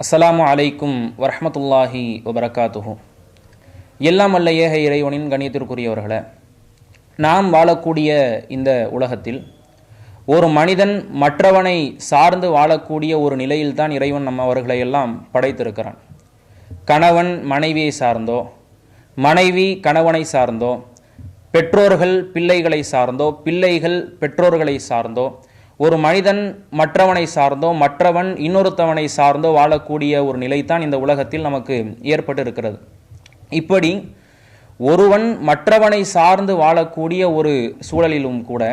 அஸ்ஸலாமு அலைக்கும் வரஹ்மத்துல்லாஹி வபரகாத்துஹு. எல்லாம் வல்ல ஏக இறைவனின் கண்ணியத்திற்குரியவர்களே, நாம் வாழக்கூடிய இந்த உலகத்தில் ஒரு மனிதன் மற்றவனை சார்ந்து வாழக்கூடிய ஒரு நிலையில்தான் இறைவன் நம்ம அவர்களை எல்லாம் படைத்திருக்கிறான். கணவன் மனைவியை சார்ந்தோ, மனைவி கணவனை சார்ந்தோ, பெற்றோர்கள் பிள்ளைகளை சார்ந்தோ, பிள்ளைகள் பெற்றோர்களை சார்ந்தோ, ஒரு மனிதன் மற்றவனை சார்ந்தோ, மற்றவன் இன்னொருத்தவனை சார்ந்தோ வாழக்கூடிய ஒரு நிலைத்தான் இந்த உலகத்தில் நமக்கு ஏற்பட்டு இருக்கிறது. இப்படி ஒருவன் மற்றவனை சார்ந்து வாழக்கூடிய ஒரு சூழலிலும் கூட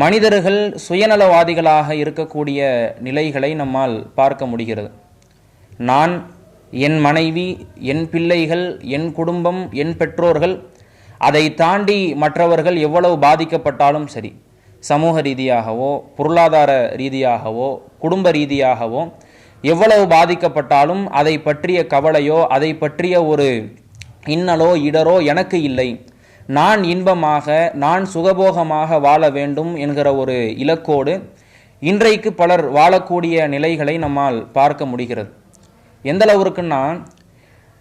மனிதர்கள் சுயநலவாதிகளாக இருக்கக்கூடிய நிலைகளை நம்மால் பார்க்க முடிகிறது. நான், என் மனைவி, என் பிள்ளைகள், என் குடும்பம், என் பெற்றோர்கள், அதை தாண்டி மற்றவர்கள் எவ்வளவு பாதிக்கப்பட்டாலும் சரி, சமூக ரீதியாகவோ பொருளாதார ரீதியாகவோ குடும்ப ரீதியாகவோ எவ்வளவு பாதிக்கப்பட்டாலும் அதை பற்றிய கவலையோ அதை பற்றிய ஒரு இன்னலோ இடரோ எனக்கு இல்லை. நான் இன்பமாக, நான் சுகபோகமாக வாழ வேண்டும் என்கிற ஒரு இலக்கோடு இன்றைக்கு பலர் வாழக்கூடிய நிலைகளை நம்மால் பார்க்க முடிகிறது. எந்த அளவுக்குன்னா,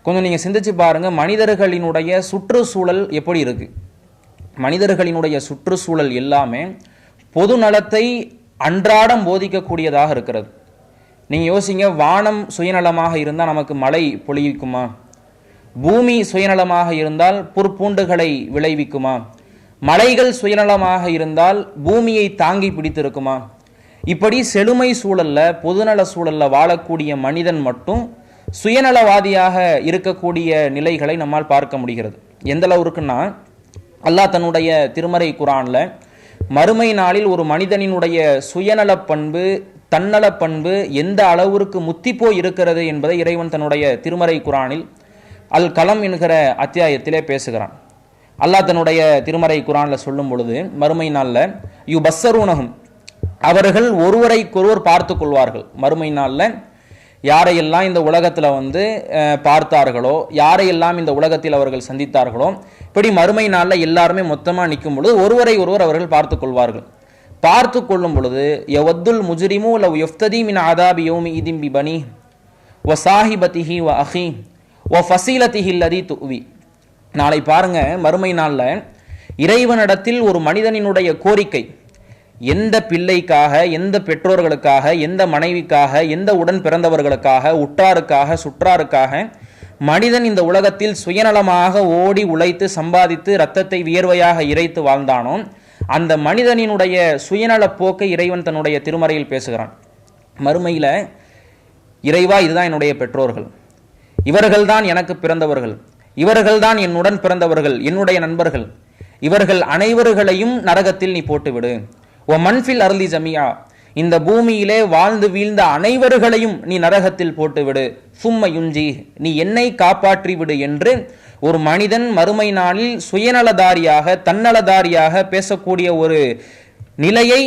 கொஞ்சம் நீங்கள் சிந்திச்சு பாருங்கள், மனிதர்களினுடைய சுற்றுச்சூழல் எப்படி இருக்குது. மனிதர்களினுடைய சுற்றுச்சூழல் எல்லாமே பொது நலத்தை அன்றாடம் போதிக்கக்கூடியதாக இருக்கிறது. நீங்கள் யோசிங்க, வானம் சுயநலமாக இருந்தால் நமக்கு மழை பொழிவிக்குமா? பூமி சுயநலமாக இருந்தால் புற்பூண்டுகளை விளைவிக்குமா? மலைகள் சுயநலமாக இருந்தால் பூமியை தாங்கி பிடித்திருக்குமா? இப்படி செழுமை சூழல்ல, பொதுநல சூழல்ல வாழக்கூடிய மனிதன் மட்டும் சுயநலவாதியாக இருக்கக்கூடிய நிலைகளை நம்மால் பார்க்க முடிகிறது. எந்த அளவுக்குன்னா, அல்லாஹ் தன்னுடைய திருமறை குர்ஆன்ல மறுமை நாளில் ஒரு மனிதனினுடைய சுயநல பண்பு, தன்னல பண்பு எந்த அளவிற்கு முத்திப்போய் இருக்கிறது என்பதை இறைவன் தன்னுடைய திருமறை குர்ஆனில் அல் கலம் என்கிற அத்தியாயத்திலே பேசுகிறான். அல்லாஹ் தன்னுடைய திருமறை குர்ஆன்ல சொல்லும் பொழுது, மறுமை நாளில் யுபஸ்ஸரூனஹும், அவர்கள் ஒருவரைக்கொருவர் பார்த்து கொள்வார்கள். மறுமை நாளில் யாரையெல்லாம் இந்த உலகத்தில் பார்த்தார்களோ, யாரையெல்லாம் இந்த உலகத்தில் அவர்கள் சந்தித்தார்களோ, இப்படி மறுமை நாளில் எல்லாருமே மொத்தமாக நிற்கும் பொழுது ஒருவரை ஒருவர் அவர்கள் பார்த்து கொள்வார்கள். பார்த்து கொள்ளும் பொழுது யவத்துல் முஜ்ரிமு லவ் யஃப்ததி மின் ஆதாபி யௌமி இதின் பிபனி வ சாஹிபதிஹி வ அஹி வ ஃபசீலதிஹி அல்லதி துவி. நாளை பாருங்க, மறுமை நாளில் இறைவனிடத்தில் ஒரு மனிதனினுடைய கோரிக்கை, எந்த பிள்ளைக்காக, எந்த பெற்றோர்களுக்காக, எந்த மனைவிக்காக, எந்த உடன் பிறந்தவர்களுக்காக, உற்றாருக்காக, சுற்றாருக்காக மனிதன் இந்த உலகத்தில் சுயநலமாக ஓடி உழைத்து சம்பாதித்து இரத்தத்தை வியர்வையாக இறைத்து வாழ்ந்தானோ, அந்த மனிதனினுடைய சுயநல போக்கை இறைவன் தன்னுடைய திருமறையில் பேசுகிறான். மறுமையில், இறைவா, இதுதான் என்னுடைய பெற்றோர்கள், இவர்கள்தான் எனக்கு பிறந்தவர்கள், இவர்கள்தான் என்னுடன் பிறந்தவர்கள், என்னுடைய நண்பர்கள், இவர்கள் அனைவர்களையும் நரகத்தில் நீ போட்டுவிடு. ஓ மன்ஃபில் அர்லி ஜமியா, இந்த பூமியிலே வாழ்ந்து வீழ்ந்த அனைவர்களையும் நீ நரகத்தில் போட்டுவிடு. சும்ம யுஞ்சி, நீ என்னை காப்பாற்றி விடு என்று ஒரு மனிதன் மறுமை நாளில் சுயநலதாரியாக, தன்னலதாரியாக பேசக்கூடிய ஒரு நிலையை,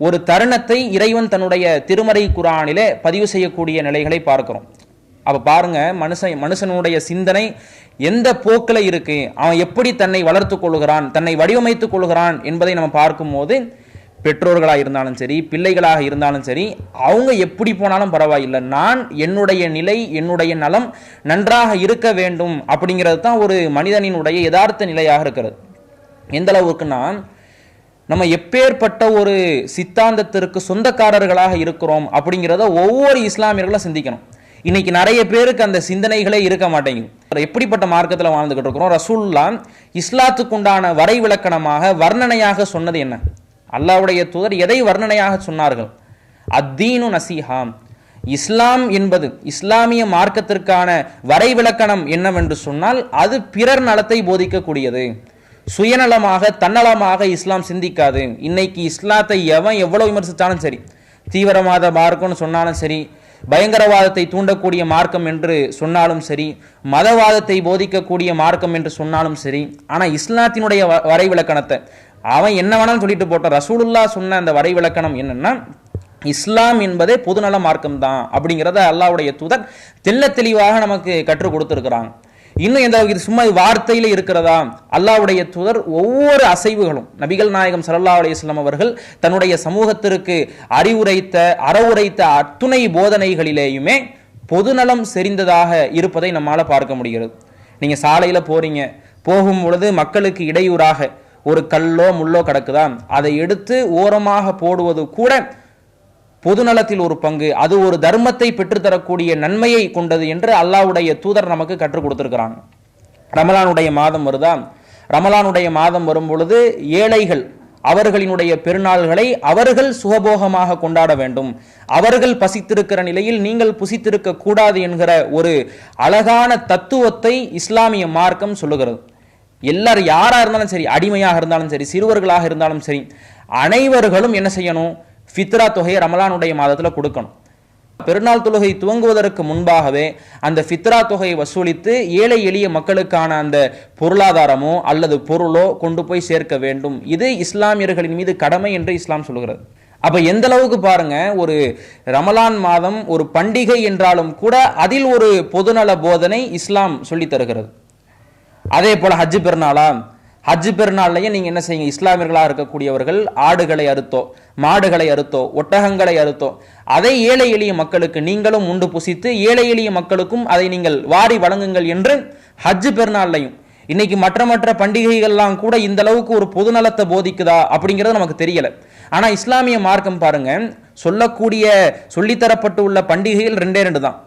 ஒரு தருணத்தை இறைவன் தன்னுடைய திருமறை குர்ஆனிலே பதிவு செய்யக்கூடிய நிலைகளை பார்க்கிறோம். அப்ப பாருங்க, மனுஷனுடைய சிந்தனை எந்த போக்கில் இருக்கு, அவன் எப்படி தன்னை வளர்த்து கொள்கிறான், தன்னை வடிவமைத்துக் கொள்கிறான் என்பதை நம்ம பார்க்கும்போது, பெற்றோர்களாக இருந்தாலும் சரி, பிள்ளைகளாக இருந்தாலும் சரி, அவங்க எப்படி போனாலும் பரவாயில்லை, நான் என்னுடைய நிலை, என்னுடைய நலம் நன்றாக இருக்க வேண்டும் அப்படிங்கிறது தான் ஒரு மனிதனினுடைய யதார்த்த நிலையாக இருக்கிறது. எந்த அளவுக்குன்னா, நம்ம எப்பேற்பட்ட ஒரு சித்தாந்தத்திற்கு சொந்தக்காரர்களாக இருக்கிறோம் அப்படிங்கிறத ஒவ்வொரு இஸ்லாமியர்களும் சிந்திக்கணும். இன்னைக்கு நிறைய பேருக்கு அந்த சிந்தனைகளே இருக்க மாட்டேங்குது. எப்படிப்பட்ட மார்க்கத்தில் வாழ்ந்துகிட்டு இருக்கிறோம்? ரசூலுல்லாஹ் இஸ்லாத்துக்குண்டான வரை விளக்கணமாக, வர்ணனையாக சொன்னது என்ன? அல்லாஹ்வுடைய தூதர் எதை வர்ணனையாக சொன்னார்கள்? அத்தீனு நசீஹா, இஸ்லாம் என்பது, இஸ்லாமிய மார்க்கத்திற்கான வரை விளக்கணம் என்னவென்று சொன்னால், அது பிறர் நலத்தை போதிக்கக்கூடியது. சுயநலமாக, தன்னலமாக இஸ்லாம் சிந்திக்காது. இன்னைக்கு இஸ்லாத்தை எவன் எவ்வளவு விமர்சித்தாலும் சரி, தீவிரவாத மார்க்கம்னு சொன்னாலும் சரி, பயங்கரவாதத்தை தூண்டக்கூடிய மார்க்கம் என்று சொன்னாலும் சரி, மதவாதத்தை போதிக்கக்கூடிய மார்க்கம் என்று சொன்னாலும் சரி, ஆனால் இஸ்லாத்தினுடைய வரை விளக்கணத்தை அவன் என்ன வேணாலும் சொல்லிட்டு போட்டான். ரசூலுல்லாஹ் சொன்ன அந்த வரை விளக்கணம் என்னன்னா, இஸ்லாம் என்பதே பொதுநல மார்க்கம் தான் அப்படிங்கிறத அல்லாஹ்வுடைய தூதர் தெள்ள தெளிவாக நமக்கு கற்றுக் கொடுத்திருக்கிறாங்க. இன்னும் எந்த இது சும்மா வார்த்தையில இருக்கிறதா? அல்லாஹ்வுடைய தூதர் ஒவ்வொரு அசைவுகளும், நபிகள் நாயகம் ஸல்லல்லாஹு அலைஹி வஸல்லம் அவர்கள் தன்னுடைய சமூகத்திற்கு அறிவுரைத்த, அறவுரைத்த அத்துணை போதனைகளிலேயுமே பொதுநலம் செறிந்ததாக இருப்பதை நம்மால் பார்க்க முடிகிறது. நீங்கள் சாலையில் போறீங்க, போகும் பொழுது மக்களுக்கு இடையூறாக ஒரு கல்லோ முள்ளோ கிடக்குதா, அதை எடுத்து ஓரமாக போடுவது கூட பொதுநலத்தில் ஒரு பங்கு, அது ஒரு தர்மத்தை பெற்றுத்தரக்கூடிய நன்மையை கொண்டது என்று அல்லாஹ்வுடைய தூதர் நமக்கு கற்றுக் கொடுத்திருக்கிறாங்க. ரமலானுடைய மாதம் வருதா, ரமலானுடைய மாதம் வரும் பொழுது ஏழைகள் அவர்களினுடைய பெருநாள்களை அவர்கள் சுகபோகமாக கொண்டாட வேண்டும், அவர்கள் பசித்திருக்கிற நிலையில் நீங்கள் புசித்திருக்க கூடாது என்கிற ஒரு அழகான தத்துவத்தை இஸ்லாமிய மார்க்கம் சொல்லுகிறது. எல்லாரும் யாரா இருந்தாலும் சரி, அடிமையாக இருந்தாலும் சரி, சிறுவர்களாக இருந்தாலும் சரி, அனைவர்களும் என்ன செய்யணும், ஃபித்ரா தொகையை ரமலானுடைய மாதத்தில் கொடுக்கணும். பெருநாள் தொழுகை துவங்குவதற்கு முன்பாகவே அந்த ஃபித்ரா தொகையை வசூலித்து ஏழை எளிய மக்களுக்கான அந்த பொருளாதாரமோ அல்லது பொருளோ கொண்டு போய் சேர்க்க வேண்டும். இது இஸ்லாமியர்களின் மீது கடமை என்று இஸ்லாம் சொல்கிறது. அப்ப எந்த அளவுக்கு பாருங்க, ஒரு ரமலான் மாதம் ஒரு பண்டிகை என்றாலும் கூட அதில் ஒரு பொதுநல போதனை இஸ்லாம் சொல்லி தருகிறது. அதே போல ஹஜ் பெருநாளா, ஹஜ் பெருநாள்லையும் நீங்க என்ன செய்யுங்க, இஸ்லாமியர்களாக இருக்கக்கூடியவர்கள் ஆடுகளை அறுத்தோ மாடுகளை அறுத்தோ ஒட்டகங்களை அறுத்தோ அதை ஏழை எளிய மக்களுக்கு நீங்களும் உண்டு புசித்து ஏழை எளிய மக்களுக்கும் அதை நீங்கள் வாரி வழங்குங்கள் என்று ஹஜ் பெருநாள்லையும். இன்னைக்கு மற்ற பண்டிகைகள்லாம் கூட இந்த அளவுக்கு ஒரு பொதுநலத்தை போதிக்குதா அப்படிங்கிறது நமக்கு தெரியல. ஆனா இஸ்லாமிய மார்க்கம் பாருங்க, சொல்லித்தரப்பட்டு உள்ள பண்டிகைகள் 2 தான்,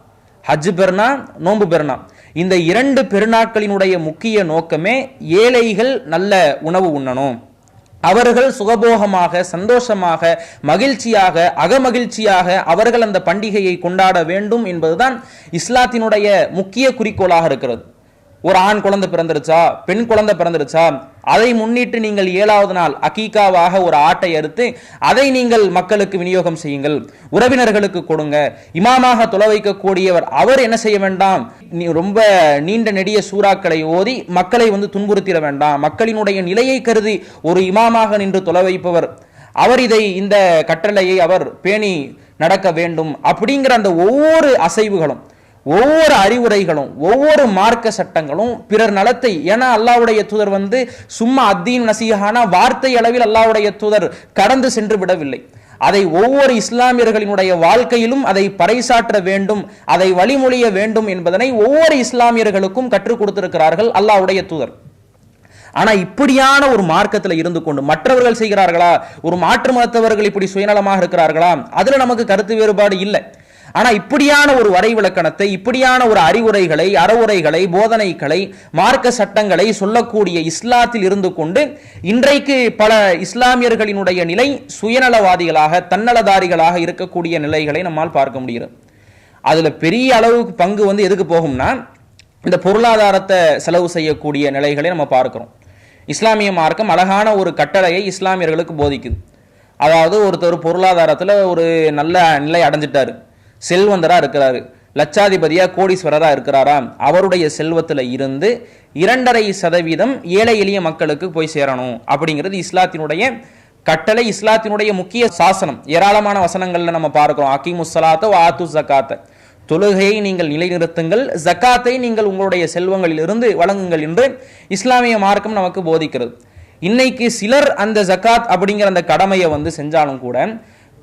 ஹஜ் பெருநா, நோன்பு பெருநா. இந்த 2 பெருநாட்களினுடைய முக்கிய நோக்கமே ஏழைகள் நல்ல உணவு உண்ணணும், அவர்கள் சுகபோகமாக சந்தோஷமாக மகிழ்ச்சியாக அகமகிழ்ச்சியாக அவர்கள் அந்த பண்டிகையை கொண்டாட வேண்டும் என்பதுதான் இஸ்லாத்தினுடைய முக்கிய குறிக்கோளாக இருக்கிறது. ஒரு ஆண் குழந்தை பிறந்துருச்சா, பெண் குழந்தை பிறந்துருச்சா, அதை முன்னிட்டு நீங்கள் 7வது நாள் அகீகாவாக ஒரு ஆட்டை அறுத்து அதை நீங்கள் மக்களுக்கு விநியோகம் செய்யுங்கள், உறவினர்களுக்கு கொடுங்க. இமாமாக தொலை வைக்கக்கூடியவர் அவர் என்ன செய்ய வேண்டாம், ரொம்ப நீண்ட நெடிய சூறாக்களை ஓதி மக்களை துன்புறுத்திட வேண்டாம். மக்களினுடைய நிலையை கருதி ஒரு இமாமாக நின்று தொலை வைப்பவர் அவர் இந்த கட்டளையை அவர் பேணி நடக்க வேண்டும். அப்படிங்கிற அந்த ஒவ்வொரு அசைவுகளும், ஒவ்வொரு அறிவுரைகளும், ஒவ்வொரு மார்க்க சட்டங்களும் பிறர் நலத்தை, ஏன்னா அல்லாஹ்வுடைய தூதர் சும்மா அத்தீன் நசீஹான வார்த்தை அளவில் அல்லாஹ்வுடைய தூதர் கடந்து சென்று விடவில்லை. அதை ஒவ்வொரு இஸ்லாமியர்களினுடைய வாழ்க்கையிலும் அதை பறைசாற்ற வேண்டும், அதை வழிமொழிய வேண்டும் என்பதனை ஒவ்வொரு இஸ்லாமியர்களுக்கும் கற்றுக் கொடுத்திருக்கிறார்கள் அல்லாஹ்வுடைய தூதர். ஆனா இப்படியான ஒரு மார்க்கத்தில் இருந்து கொண்டு மற்றவர்கள் செய்கிறார்களா, ஒரு மாற்று மதத்தவர்கள் இப்படி சுயநலமாக இருக்கிறார்களா, அதுல நமக்கு கருத்து வேறுபாடு இல்லை. ஆனா இப்படியான ஒரு வரை விளக்கணத்தை, இப்படியான ஒரு அறிவுரைகளை, அறவுரைகளை, போதனைகளை, மார்க்க சட்டங்களை சொல்லக்கூடிய இஸ்லாத்தில் இருந்து கொண்டு இன்றைக்கு பல இஸ்லாமியர்களினுடைய நிலை சுயநலவாதிகளாக தன்னலதாரிகளாக இருக்கக்கூடிய நிலைகளை நம்மால் பார்க்க முடிகிறது. அதுல பெரிய அளவுக்கு பங்கு எதுக்கு போகும்னா, இந்த பொருளாதாரத்தை செலவு செய்யக்கூடிய நிலைகளை நம்ம பார்க்கிறோம். இஸ்லாமிய மார்க்கம் அழகான ஒரு கட்டளையை இஸ்லாமியர்களுக்கு போதிக்குது. அதாவது ஒருத்தர் பொருளாதாரத்தில் ஒரு நல்ல நிலை அடைஞ்சிட்டாரு, செல்வந்தரா இருக்கிறாரு, லட்சாதிபதியா கோடீஸ்வரரா இருக்கிறாரா, அவருடைய செல்வத்தில் இருந்து 2.5% ஏழை எளிய மக்களுக்கு போய் சேரணும் அப்படிங்கிறது இஸ்லாத்தினுடைய கட்டளை, இஸ்லாத்தினுடைய முக்கிய சாசனம். ஏராளமான வசனங்கள்ல நம்ம பார்க்கிறோம். அகீமுஸ் ஸலாத்த வ ஆத்து ஸகாத்த, தொழுகையை நீங்கள் நிலைநிறுத்துங்கள், ஜக்காத்தை நீங்கள் உங்களுடைய செல்வங்களில் இருந்து வழங்குங்கள் என்று இஸ்லாமிய மார்க்கம் நமக்கு போதிக்கிறது. இன்னைக்கு சிலர் அந்த ஜக்காத் அப்படிங்கிற அந்த கடமையை செஞ்சாலும் கூட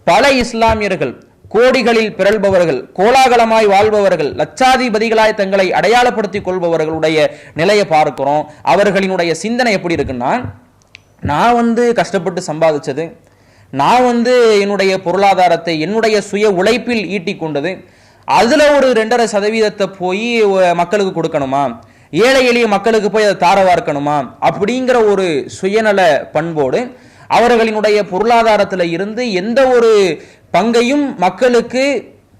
பல இஸ்லாமியர்கள் கோடிகளில் பிறழ்பவர்கள், கோலாகலமாய் வாழ்பவர்கள், லட்சாதிபதிகளாய் தங்களை அடையாளப்படுத்திக் கொள்பவர்களுடைய நிலையை பார்க்கிறோம். அவர்களினுடைய சிந்தனை எப்படி இருக்குன்னா, நான் கஷ்டப்பட்டு சம்பாதிச்சது, நான் என்னுடைய பொருளாதாரத்தை என்னுடைய சுய உழைப்பில் ஈட்டி கொண்டது, அதுல ஒரு 2.5% போய் மக்களுக்கு கொடுக்கணுமா, ஏழை எளிய மக்களுக்கு போய் அதை தார வார்க்கணுமா அப்படிங்கிற ஒரு சுயநல பண்போடு அவர்களினுடைய பொருளாதாரத்தில் இருந்து எந்த ஒரு பங்கையும் மக்களுக்கு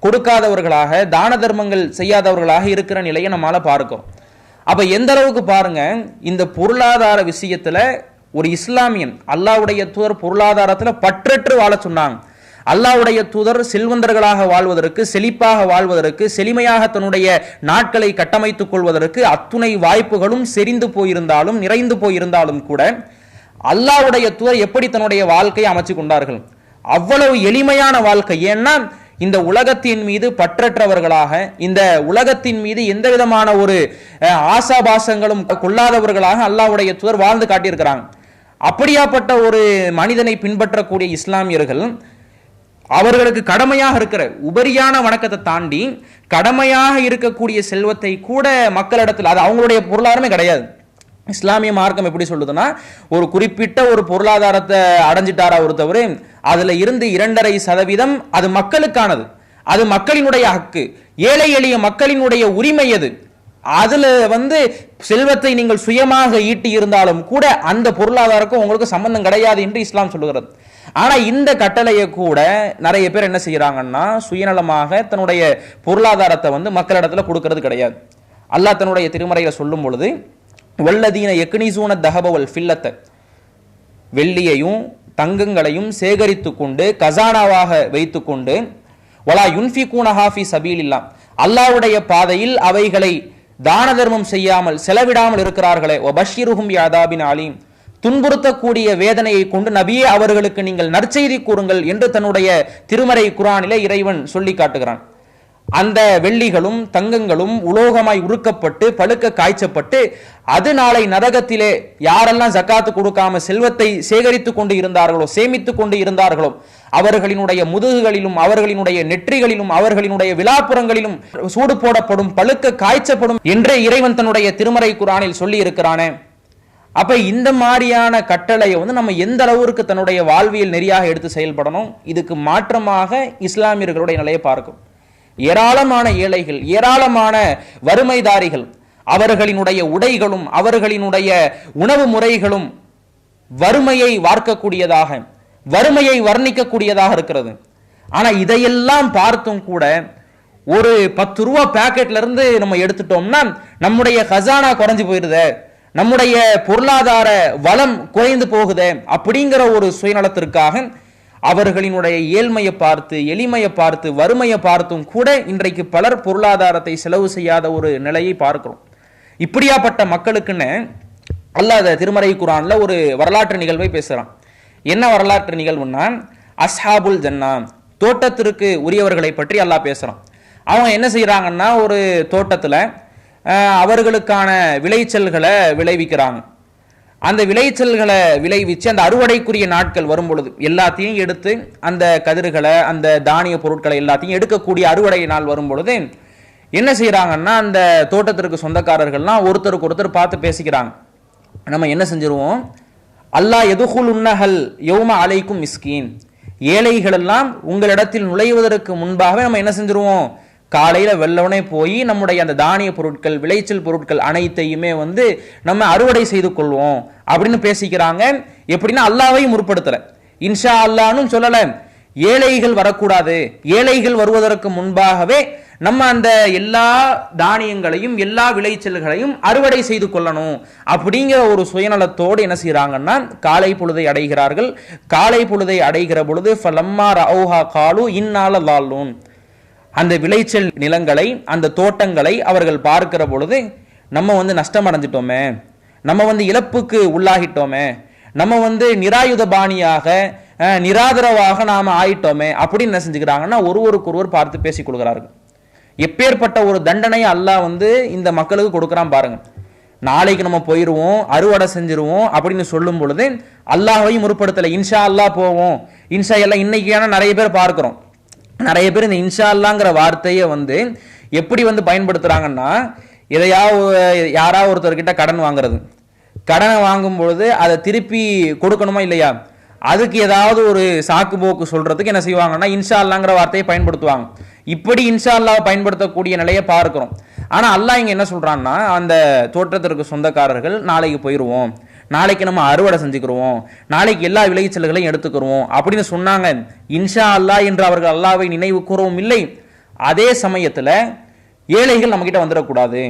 கொடுக்காதவர்களாக, தான தர்மங்கள் செய்யாதவர்களாக இருக்கிற நிலையை நம்மால பார்க்கிறோம். அப்ப எந்த அளவுக்கு பாருங்க, இந்த பொருளாதார விஷயத்துல ஒரு இஸ்லாமியன், அல்லாஹ்வுடைய தூதர் பொருளாதாரத்துல பற்றற்று வாழ சொன்னாங்க. அல்லாஹ்வுடைய தூதர் செல்வந்தர்களாக வாழ்வதற்கு, செழிப்பாக வாழ்வதற்கு, செழிமையாக தன்னுடைய நாட்களை கட்டமைத்துக் கொள்வதற்கு அத்துணை வாய்ப்புகளும் செறிந்து போயிருந்தாலும், நிறைந்து போயிருந்தாலும் கூட அல்லாஹ்வுடைய தூதர் எப்படி தன்னுடைய வாழ்க்கையை அமைச்சு கொண்டார்கள், அவ்வளவு எளிமையான வாழ்க்கை. ஏன்னா இந்த உலகத்தின் மீது பற்றற்றவர்களாக, இந்த உலகத்தின் மீது எந்த விதமான ஒரு ஆசாபாசங்களும் கொள்ளாதவர்களாக அல்லாஹ்வுடைய தூதர் வாழ்ந்து காட்டியிருக்கிறாங்க. அப்படியாப்பட்ட ஒரு மனிதனை பின்பற்றக்கூடிய இஸ்லாமியர்கள் அவர்களுக்கு கடமையாக இருக்கிற உபரியான வணக்கத்தை தாண்டி கடமையாக இருக்கக்கூடிய செல்வத்தை கூட மக்களிடத்தில், அது அவங்களுடைய பொருளாதாரமே கிடையாது. இஸ்லாமிய மார்க்கம் எப்படி சொல்லுதுன்னா, ஒரு குறிப்பிட்ட ஒரு பொருளாதாரத்தை அடைஞ்சிட்டாரா ஒருத்தவர், அதுல இருந்து 2.5% அது மக்களுக்கானது, அது மக்களினுடைய ஹக்கு, ஏழை எளிய மக்களினுடைய உரிமை. அது அதுல செல்வத்தை நீங்கள் சுயமாக ஈட்டி இருந்தாலும் கூட அந்த பொருளாதாரக்கும் உங்களுக்கு சம்பந்தம் கிடையாது என்று இஸ்லாம் சொல்லுகிறது. ஆனா இந்த கட்டளையை கூட நிறைய பேர் என்ன செய்யறாங்கன்னா, சுயநலமாக தன்னுடைய பொருளாதாரத்தை மக்களிடத்துல கொடுக்கிறது கிடையாது. அல்லாஹ் தன்னுடைய திருமறையில சொல்லும் பொழுது, வல்லதீன யக்னிசூன தஹப வல் ஃபில்லத்த, வெள்ளியையும் தங்கங்களையும் சேகரித்து கொண்டு கசானாவாக வைத்துக்கொண்டு, வலா யுன்ஃபிகூனஹா ஃபீ சபீலில்லாஹ், அல்லாஹ்வுடைய பாதையில் அவைகளை தான தர்மம் செய்யாமல் செலவிடாமல் இருக்கிறார்களே, வபஷிருஹும் பிஅதாபின் அலீம், துன்புறுத்தக்கூடிய வேதனையை கொண்டு நபியே அவர்களுக்கு நீங்கள் நற்செய்தி கூறுங்கள் என்று தன்னுடைய திருமறை குர்ஆனிலே இறைவன் சொல்லி காட்டுகிறான். அந்த வெள்ளிகளும் தங்கங்களும் உலோகமாய் உருக்கப்பட்டு பழுக்க காய்ச்சப்பட்டு, அது நாளை நரகத்திலே யாரெல்லாம் ஜக்காத்து கொடுக்காம செல்வத்தை சேகரித்து கொண்டு இருந்தார்களோ, சேமித்து கொண்டு இருந்தார்களோ, அவர்களினுடைய முதுகுகளிலும் அவர்களினுடைய நெற்றிகளிலும் அவர்களினுடைய விலாப்புறங்களிலும் சூடு போடப்படும், பழுக்க காய்ச்சப்படும் என்றே இறைவன் தன்னுடைய திருமறை குர்ஆனில் சொல்லி இருக்கிறானே. அப்ப இந்த மாதிரியான கட்டளையை நம்ம எந்த அளவுக்கு தன்னுடைய வாழ்வியல் நெறியாக எடுத்து செயல்படணும். இதுக்கு மாற்றமாக இஸ்லாமியர்களுடைய நிலையை பார்க்கும். ஏராளமான ஏழைகள், ஏராளமான வறுமைதாரிகள், அவர்களினுடைய உடைகளும் அவர்களினுடைய உணவு முறைகளும் வறுமையை வார்க்கக்கூடியதாக, வறுமையை வர்ணிக்கக்கூடியதாக இருக்கிறது. ஆனா இதையெல்லாம் பார்த்தும் கூட ஒரு 10 ரூபா பேக்கெட்ல இருந்து நம்ம எடுத்துட்டோம்னா நம்முடைய கசானா குறைஞ்சு போயிருது, நம்முடைய பொருளாதார வளம் குறைந்து போகுது அப்படிங்கிற ஒரு சுயநலத்திற்காக அவர்களினுடைய ஏழ்மையை பார்த்து, எளிமையை பார்த்து, வறுமையை பார்த்தும் கூட இன்றைக்கு பலர் பொருளாதாரத்தை செலவு செய்யாத ஒரு நிலையை பார்க்கிறோம். இப்படியாப்பட்ட மக்களுக்குன்னு அல்லாஹ் திருமறை குர்ஆன்ல ஒரு வரலாற்று நிகழ்வை பேசுறான். என்ன வரலாற்று நிகழ்வுன்னா, அஸ்ஹாபுல் ஜன்னா, தோட்டத்திற்கு உரியவர்களை பற்றி அல்லாஹ் பேசுறான். அவங்க என்ன செய்யறாங்கன்னா, ஒரு தோட்டத்துல அவர்களுக்கான விளைச்சல்களை விளைவிக்கிறாங்க. அந்த விளைச்சல்களை விளைவிச்சு அந்த அறுவடைக்குரிய நாட்கள் வரும் பொழுது எல்லாத்தையும் எடுத்து, அந்த கதிர்களை, அந்த தானிய பொருட்களை எல்லாத்தையும் எடுக்கக்கூடிய அறுவடை நாள் வரும் பொழுது என்ன செய்யறாங்கன்னா, அந்த தோட்டத்திற்கு சொந்தக்காரர்கள்லாம் ஒருத்தருக்கு ஒருத்தர் பார்த்து பேசிக்கிறாங்க. நம்ம என்ன செஞ்சிருவோம், அல்லாஹ் யதுகுலுன்னஹல் யௌம அலைக்கும் மிஸ்கீன், ஏழைகள் எல்லாம் உங்களிடத்தில் நுழைவதற்கு முன்பாக நம்ம என்ன செஞ்சிருவோம், காலையில வெள்ளவனே போய் நம்முடைய அந்த தானிய பொருட்கள், விளைச்சல் பொருட்கள் அனைத்தையுமே நம்ம அறுவடை செய்து கொள்வோம் அப்படின்னு பேசிக்கிறாங்க. எப்படின்னா அல்லாஹ்வையும் முற்படுத்தல, இன்ஷா அல்லாஹ்னு சொல்லல, ஏழைகள் வரக்கூடாது, ஏழைகள் வருவதற்கு முன்பாகவே நம்ம அந்த எல்லா தானியங்களையும் எல்லா விளைச்சல்களையும் அறுவடை செய்து கொள்ளணும் அப்படிங்கிற ஒரு சுயநலத்தோடு என்ன செய்யறாங்கன்னா, காலை பொழுதை அடைகிறார்கள். காலை பொழுதை அடைகிற பொழுது ஃபலம்மா ரஅவுஹா காலு இன்னா லதால்லூன், அந்த விளைச்சல் நிலங்களை, அந்த தோட்டங்களை அவர்கள் பார்க்கிற பொழுது நம்ம நஷ்டம் அடைஞ்சிட்டோமே, நம்ம இழப்புக்கு உள்ளாகிட்டோமே, நம்ம நிராயுத பாணியாக நிராதரவாக நாம ஆயிட்டோமே அப்படின்னு என்ன செஞ்சுக்கிறாங்கன்னா ஒருவருக்கொருவர் பார்த்து பேசிக் கொள்கிறார்கள். எப்பேற்பட்ட ஒரு தண்டனையை அல்லாஹ் இந்த மக்களுக்கு கொடுக்குறான் பாருங்க. நாளைக்கு நம்ம போயிடுவோம், அறுவடை செஞ்சிருவோம் அப்படின்னு சொல்லும் பொழுது அல்லாஹ்வையும் முற்படுத்தலை, இன்ஷா அல்லாஹ் போவோம், இன்ஷா அல்லாஹ். இன்னைக்கான நிறைய பேர் பார்க்கிறோம், நிறைய பேர் இந்த இன்ஷா அல்லாஹ்ங்கிற வார்த்தையை எப்படி பயன்படுத்துறாங்கன்னா, யாராவது ஒருத்தர்கிட்ட கடன் வாங்குறது, கடனை வாங்கும் பொழுது அதை திருப்பி கொடுக்கணுமா இல்லையா, அதுக்கு ஏதாவது ஒரு சாக்கு போக்கு சொல்றதுக்கு என்ன செய்வாங்கன்னா இன்ஷா அல்லாஹ்ங்கிற வார்த்தையை பயன்படுத்துவாங்க. இப்படி இன்ஷா அல்லாஹ் பயன்படுத்தக்கூடிய நிலையை பார்க்கிறோம். ஆனா அல்லாஹ் இங்க என்ன சொல்றான்னா, அந்த தோட்டத்திற்கு சொந்தக்காரர்கள் நாளைக்கு போயிடுவோம், நாளைக்கு நம்ம அறுவடை செஞ்சுக்கிறோம், நாளைக்கு எல்லா விளைச்சல்களையும் எடுத்துக்கிறோம் அப்படின்னு சொன்னாங்க. இன்ஷா அல்லாஹ் என்று அவர்கள் அல்லாஹ்வை நினைவு கூறவும் இல்லை. அதே சமயத்துல ஏழைகள் நம்ம கிட்ட வந்துடக்கூடாது,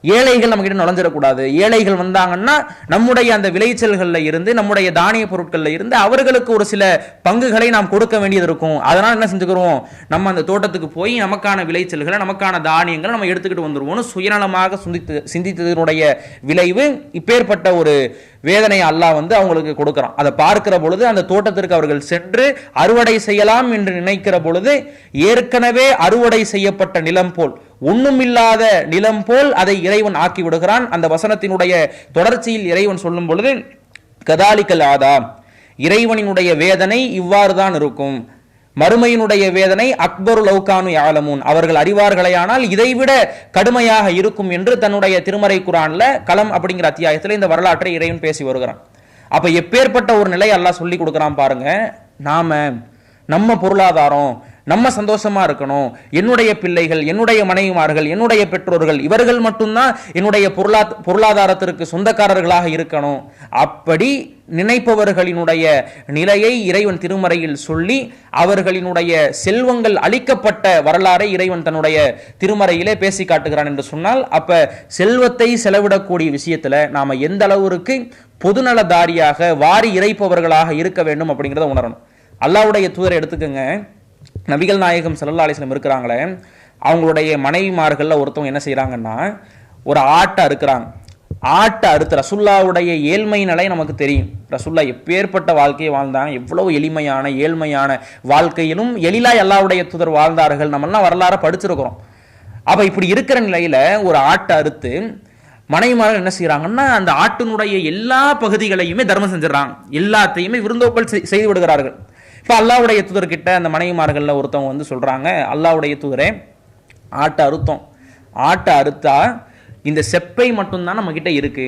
ஏழைகள் நம்ம கிட்ட நுழைஞ்சிடக்கூடாது. ஏழைகள் வந்தாங்கன்னா நம்முடைய அந்த விளைச்சல்கள்ல இருந்து, நம்முடைய தானிய பொருட்கள்ல இருந்து அவர்களுக்கு ஒரு சில பங்குகளை நாம் கொடுக்க வேண்டியது இருக்கும். அதனால என்ன செஞ்சுக்கிறோம், நம்ம அந்த தோட்டத்துக்கு போய் நமக்கான விளைச்சல்களை, நமக்கான தானியங்களை நம்ம எடுத்துக்கிட்டு வந்துருவோம்னு சுயநலமாக சிந்தித்ததனுடைய விளைவு இப்பேற்பட்ட ஒரு வேதனையை அல்லாஹ் அவங்களுக்கு கொடுக்கிறான். அதை பார்க்கிற பொழுது அந்த தோட்டத்திற்கு அவர்கள் சென்று அறுவடை செய்யலாம் என்று நினைக்கிற பொழுது ஏற்கனவே அறுவடை செய்யப்பட்ட நிலம் போல், ஒண்ணுமில்லாத நிலம் போல் அதை இறைவன் ஆக்கி விடுகிறான். அந்த வசனத்தினுடைய தொடர்ச்சியில் இறைவன் சொல்லும் பொழுது, கதாலிக்கல் ஆதா, இறைவனினுடைய வேதனை இவ்வாறு தான் இருக்கும். மறுமையினுடைய வேதனை அக்பரு லௌகானு யாலமூன், அவர்கள் அறிவார்களேயானால் இதைவிட கடுமையாக இருக்கும் என்று தன்னுடைய திருமறை குர்ஆன்ல கலம் அப்படிங்கிற அத்தியாயத்தில் இந்த வரலாற்றை இறைவன் பேசி வருகிறான். அப்ப எப்பேற்பட்ட ஒரு நிலை அல்லாஹ் சொல்லி கொடுக்குறான் பாருங்க. நம்ம பொருளாதாரம், நம்ம சந்தோஷமா இருக்கணும், என்னுடைய பிள்ளைகள், என்னுடைய மனைவிமார்கள், என்னுடைய பெற்றோர்கள் இவர்கள் மட்டும்தான் என்னுடைய பொருளாதாரத்திற்கு சொந்தக்காரர்களாக இருக்கணும். அப்படி நினைப்பவர்களினுடைய நிலையை இறைவன் திருமறையில் சொல்லி அவர்களினுடைய செல்வங்கள் அளிக்கப்பட்ட வரலாறை இறைவன் தன்னுடைய திருமறையிலே பேசி காட்டுகிறான் என்று சொன்னால், அப்ப செல்வத்தை செலவிடக்கூடிய விஷயத்துல நாம எந்த அளவுக்கு பொதுநலதாரியாக வாரி இறைப்பவர்களாக இருக்க வேண்டும் அப்படிங்கிறத உணரணும். அல்லாஹ்வுடைய தூதரை எடுத்துக்கங்க. நபிகள் நாயகம் ஸல்லல்லாஹு அலைஹி வஸல்லம் இருக்கிறாங்களே, அவங்களுடைய மனைவிமார்கள்ல ஒருத்தவங்க என்ன செய்யறாங்கன்னா, ஒரு ஆட்டை அறுக்கிறாங்க. ஆட்டை அறுத்து, ரசூலுல்லாஹ்வுடைய ஏழ்மை நிலை நமக்கு தெரியும். ரசூலுல்லாஹ் எப்பேற்பட்ட வாழ்க்கையை வாழ்ந்தாங்க, எவ்வளவு எளிமையான ஏழ்மையான வாழ்க்கையிலும் எளிலாய் அல்லாஹ்வுடைய தூதர் வாழ்ந்தார்கள். நம்மெல்லாம் வரலாறு படிச்சிருக்கிறோம். அப்ப இப்படி இருக்கிற நிலையில ஒரு ஆட்டை அறுத்து மனைவிமார்கள் என்ன செய்யறாங்கன்னா, அந்த ஆட்டினுடைய எல்லா பகுதிகளையுமே தர்மம் செஞ்சிடறாங்க, எல்லாத்தையுமே விருந்தோப்பல் செய்து விடுகிறார்கள். இப்ப அல்லாஹ்வுடைய தூதர்கிட்ட அந்த மனைவிமார்கள்ல ஒருத்தவங்க வந்து சொல்றாங்க, அல்லாஹ்வுடைய தூதரே, ஆட்டை அறுத்தா இந்த செப்பை மட்டும்தான் நம்ம கிட்ட இருக்கு,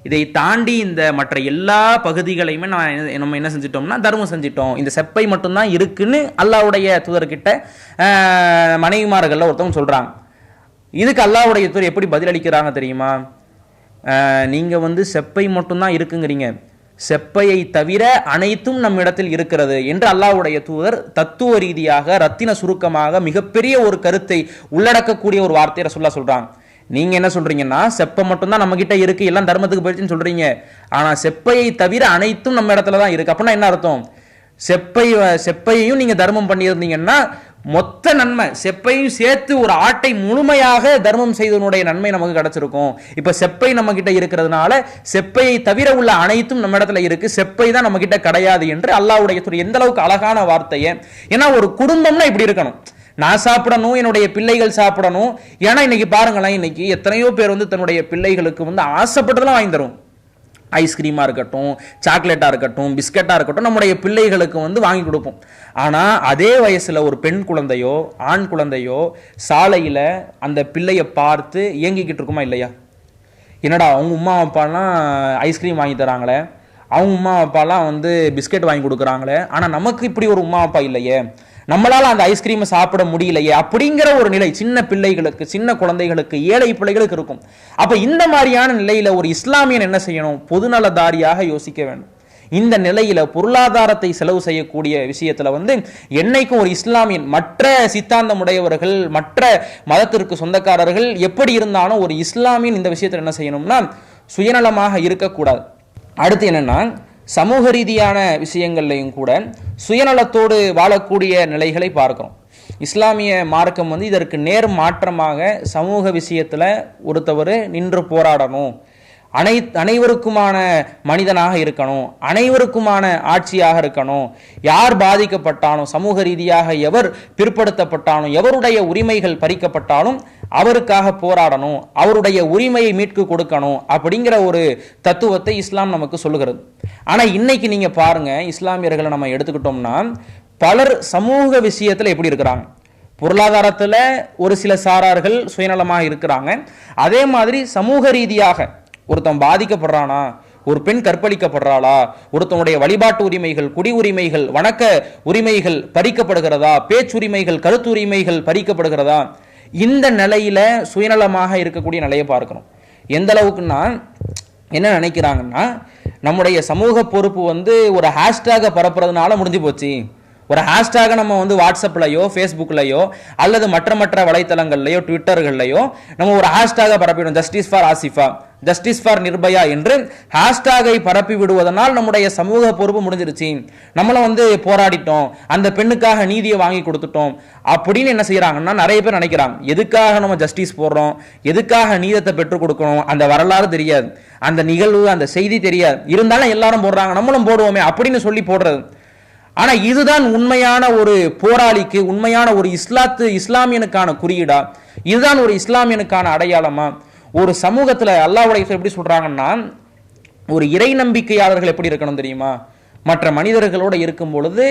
இதை தாண்டி இந்த மற்ற எல்லா பகுதிகளையுமே நம்ம என்ன செஞ்சிட்டோம்னா தர்மம் செஞ்சிட்டோம், இந்த செப்பை மட்டும்தான் இருக்குன்னு அல்லாஹ்வுடைய தூதர்கிட்ட மனைவிமார்கள்ல ஒருத்தவங்க சொல்றாங்க. இதுக்கு அல்லாஹ்வுடைய தூதர் எப்படி பதிலளிக்கிறாங்க தெரியுமா? நீங்க வந்து செப்பை மட்டும்தான் இருக்குங்கிறீங்க, செப்பையை தவிர அனைத்தும் நம் இடத்தில் இருக்கிறது என்று அல்லாஹ்வுடைய தூதர் தத்துவ ரீதியாக ரத்தின சுருக்கமாக மிகப்பெரிய ஒரு கருத்தை உள்ளடக்கக்கூடிய ஒரு வார்த்தையை ரசூலுல்லாஹ் சொல்றாங்க. நீங்க என்ன சொல்றீங்கன்னா, செப்பை மட்டும்தான் நம்ம கிட்ட இருக்கு, எல்லாம் தர்மத்துக்கு போயிடுச்சுன்னு சொல்றீங்க. ஆனா செப்பையை தவிர அனைத்தும் நம்ம இடத்துல தான் இருக்கு. அப்படின்னா என்ன அர்த்தம்? செப்பையையும் நீங்க தர்மம் பண்ணியிருந்தீங்கன்னா மொத்த நன்மை, செப்பையும் சேர்த்து ஒரு ஆட்டை முழுமையாக தர்மம் செய்தனுடைய நன்மை நமக்கு கிடைச்சிருக்கும். இப்ப செப்பை நம்ம கிட்ட இருக்கிறதுனால செப்பையை தவிர உள்ள அனைத்தும் நம்ம இடத்துல இருக்கு, செப்பை தான் நம்ம கிட்ட கிடையாது என்று அல்லாஹ்வுடைய தூதர் எந்த அளவுக்கு அழகான வார்த்தையை. ஏன்னா ஒரு குடும்பம்னா இப்படி இருக்கணும், நான் சாப்பிடணும், என்னுடைய பிள்ளைகள் சாப்பிடணும். ஏன்னா இன்னைக்கு பாருங்களேன், இன்னைக்கு எத்தனையோ பேர் வந்து தன்னுடைய பிள்ளைகளுக்கு வந்து ஆசைப்பட்டதெல்லாம் வாங்கி தரும். ஐஸ்கிரீமா இருக்கட்டும், சாக்லேட்டா இருக்கட்டும், பிஸ்கட்டா இருக்கட்டும், நம்முடைய பிள்ளைகளுக்கு வந்து வாங்கி கொடுப்போம். ஆனா அதே வயசுல ஒரு பெண் குழந்தையோ ஆண் குழந்தையோ சாலையில அந்த பிள்ளைய பார்த்து ஏங்கிக்கிட்டு இருக்குமா இல்லையா? என்னடா அவங்க உமா அப்பாலாம் ஐஸ்கிரீம் வாங்கி தராங்களே, அவங்க உமா அப்பாலாம் வந்து பிஸ்கட் வாங்கி கொடுக்குறாங்களே, ஆனா நமக்கு இப்படி ஒரு உமா அப்பா இல்லையே, நம்மளால அந்த ஐஸ்கிரீமை சாப்பிட முடியலையே அப்படிங்கிற ஒரு நிலை சின்ன பிள்ளைகளுக்கு, சின்ன குழந்தைகளுக்கு, ஏழை பிள்ளைகளுக்கு இருக்கும். அப்ப இந்த மாதிரியான நிலையில ஒரு இஸ்லாமியன் என்ன செய்யணும்? பொதுநலதாரியாக யோசிக்க வேண்டும். இந்த நிலையில பொருளாதாரத்தை செலவு செய்யக்கூடிய விஷயத்துல வந்து என்னைக்கும் ஒரு இஸ்லாமியன், மற்ற சித்தாந்தம் உடையவர்கள், மற்ற மதத்திற்கு சொந்தக்காரர்கள் எப்படி இருந்தாலும் ஒரு இஸ்லாமியன் இந்த விஷயத்துல என்ன செய்யணும்னா சுயநலமாக இருக்கக்கூடாது. அடுத்து என்னன்னா, சமூக ரீதியான விஷயங்கள்லையும் கூட சுயநலத்தோடு வாழக்கூடிய நிலைகளை பார்க்கிறோம். இஸ்லாமிய மார்க்கம் வந்து இதற்கு நேர் மாற்றமாக சமூக விஷயத்துல ஒருத்தவர் நின்று போராடணும், அனைவருக்குமான மனிதனாக இருக்கணும், அனைவருக்குமான ஆட்சியாக இருக்கணும், யார் பாதிக்கப்பட்டாலும், சமூக ரீதியாக எவர் பிற்படுத்தப்பட்டாலும், எவருடைய உரிமைகள் பறிக்கப்பட்டாலும் அவருக்காக போராடணும், அவருடைய உரிமையை மீட்கு கொடுக்கணும் அப்படிங்கிற ஒரு தத்துவத்தை இஸ்லாம் நமக்கு சொல்லுகிறது. ஆனா இன்னைக்கு நீங்க பாருங்க, இஸ்லாமியர்களை நம்ம எடுத்துக்கிட்டோம்னா பலர் சமூக விஷயத்துல எப்படி இருக்கிறாங்க? பொருளாதாரத்துல ஒரு சில சாரார்கள் சுயநலமாக இருக்கிறாங்க. அதே மாதிரி சமூக ரீதியாக ஒருத்தன் பாதிக்கப்படுறானா, ஒரு பெண் கற்பழிக்கப்படுறாளா, ஒருத்தனுடைய வழிபாட்டு உரிமைகள், குடி உரிமைகள், வணக்க உரிமைகள் பறிக்கப்படுகிறதா, பேச்சுரிமைகள், கருத்துரிமைகள் பறிக்கப்படுகிறதா, இந்த நிலையில சுயநலமாக இருக்கக்கூடிய நிலையை பார்க்கணும். எந்த அளவுக்குன்னா என்ன நினைக்கிறாங்கன்னா, நம்முடைய சமூக பொறுப்பு வந்து ஒரு ஹேஷ்டேக பரப்புறதுனால முடிஞ்சு போச்சு. ஒரு ஹேஷ்டேக நம்ம வந்து வாட்ஸ்அப்லையோ ஃபேஸ்புக்லையோ அல்லது மற்ற வலைத்தளங்கள்லையோ ட்விட்டர்கள்லையோ நம்ம ஒரு ஹேஷ்டேக பரப்பிடும், justice for Asifa, justice for Nirbhaya என்று ஹேஷ்டேகை பரப்பி விடுவதனால் நம்முடைய சமூக பொறுப்பு முடிஞ்சிருச்சு, நம்மளை வந்து போராடிட்டோம், அந்த பெண்ணுக்காக நீதியை வாங்கி கொடுத்துட்டோம் அப்படின்னு என்ன செய்யறாங்கன்னா நிறைய பேர் நினைக்கிறாங்க. எதுக்காக நம்ம ஜஸ்டிஸ் போடுறோம், எதுக்காக நீதத்தை பெற்றுக் கொடுக்கணும், அந்த வரலாறு தெரியாது, அந்த நிகழ்வு, அந்த செய்தி தெரியாது, இருந்தாலும் எல்லாரும் போடுறாங்க, நம்மளும் போடுவோமே அப்படின்னு சொல்லி போடுறது. ஆனா இதுதான் உண்மையான ஒரு போராளிக்கு, உண்மையான ஒரு இஸ்லாமியனுக்கான குறியீடா? இதுதான் ஒரு இஸ்லாமியனுக்கான அடையாளமா? ஒரு சமூகத்துல அல்லாஹ்வுடைய எப்படி சொல்றாங்கன்னா, ஒரு இறை நம்பிக்கையாளர்கள் எப்படி இருக்கணும் தெரியுமா? மற்ற மனிதர்களோட இருக்கும் பொழுது